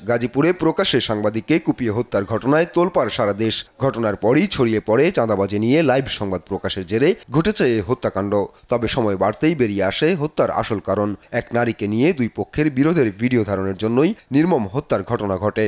গাজীপুরে প্রকাশ্যে সাংবাদিককে কুপিয়ে হত্যার ঘটনায় তোলপাড় সারা দেশ। ঘটনার পরই ছড়িয়ে পড়ে চাঁদাবাজি নিয়ে লাইভ সংবাদ প্রকাশের জেরে ঘটেছে এই হত্যাকাণ্ড। তবে সময় বাড়তেই বেরিয়ে আসে হত্যার আসল কারণ। এক নারীকে নিয়ে দুই পক্ষের বিরোধের ভিডিও ধারণের জন্যই নির্মম হত্যার ঘটনা ঘটে।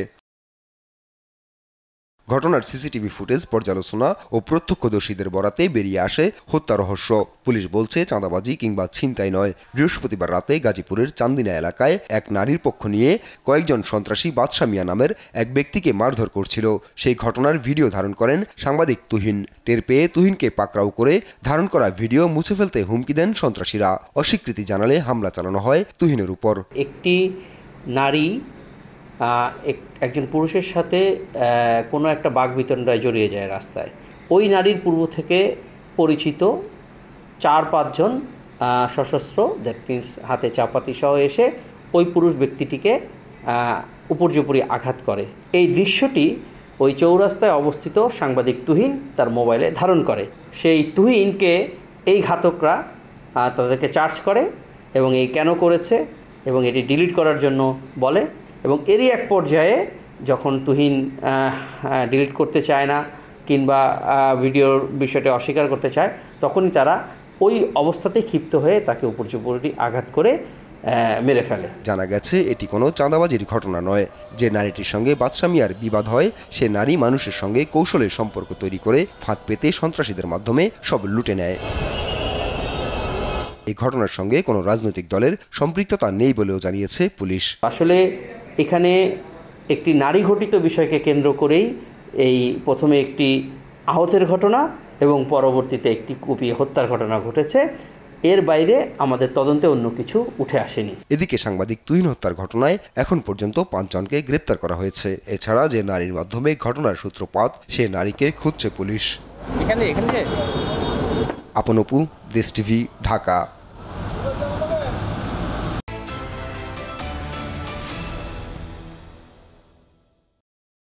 ঘটনার সিসিটিভি ফুটেজ পর্যালোচনা ও প্রত্যক্ষদর্শীদের বরাতে বেরিয়ে আসে হত্যা রহস্য। পুলিশ বলছে চাঁদাবাজি কিংবা ছিনতাই নয়। বৃহস্পতিবার রাতে গাজীপুরের চান্দিনা এলাকায় এক নারীর পক্ষ নিয়ে কয়েকজন সন্ত্রাসী বাদশা মিয়া নামের এক ব্যক্তিকে মারধর করছিল। সেই ঘটনার ভিডিও ধারণ করেন সাংবাদিক তুহিন। টের পেয়ে তুহিনকে পাকড়াও করে ধারণ করা ভিডিও মুছে ফেলতে হুমকি দেন সন্ত্রাসীরা। অস্বীকৃতি জানালে হামলা চালানো হয় তুহিনের উপর। একটি নারী একজন পুরুষের সাথে কোনো একটা বাকবিতণ্ডায় জড়িয়ে যায় রাস্তায়। ওই নারীর পূর্ব থেকে পরিচিত 4-5 জন সশস্ত্র, দ্যাট মিনস হাতে চাপাতি সহ এসে ওই পুরুষ ব্যক্তিটিকে উপর্যুপরি আঘাত করে। এই দৃশ্যটি ওই চৌরাস্তায় অবস্থিত সাংবাদিক তুহিন তার মোবাইলে ধারণ করে। সেই তুহিনকে এই ঘাতকরা তাদেরকে চার্জ করে এবং এই কেন করেছে এবং এটি ডিলিট করার জন্য বলে। এবং এরই এক পর্যায়ে যখন তুহিন ডিলিট করতে চায় না কিংবা ভিডিওর বিষয়টি অস্বীকার করতে চায়, তখনই তারা ওই অবস্থাতেই ক্ষিপ্ত হয়ে তাকে উপর্যুপরি আঘাত করে মেরে ফেলে। জানা গেছে এটি কোনো চাঁদাবাজির ঘটনা নয়। যে নারীটির সঙ্গে বাদশা মিয়ার বিবাদ হয়, সে নারী মানুষের সঙ্গে কৌশলে সম্পর্ক তৈরি করে ফাঁদ পেতে সন্ত্রাসীদের মাধ্যমে সব লুটে নেয়। এই ঘটনার সঙ্গে কোনো রাজনৈতিক দলের সম্পৃক্ততা নেই বলেও জানিয়েছে পুলিশ। আসলে এখানে একটি নারী ঘটিত বিষয়কে কেন্দ্র করেই এই প্রথমে একটি আহতের ঘটনা এবং পরবর্তীতে একটি কুপিয়ে হত্যার ঘটনা ঘটেছে। এর বাইরে আমাদের তদন্তে অন্য কিছু উঠে আসেনি। এদিকে সাংবাদিক তুহিন হত্যার ঘটনায় এখন পর্যন্ত 5 জনকে গ্রেপ্তার করা হয়েছে। এছাড়া যে নারীর মাধ্যমে ঘটনার সূত্রপাত, সে নারীকে খুঁজছে পুলিশ। আপন অপু, দেশ টিভি, ঢাকা।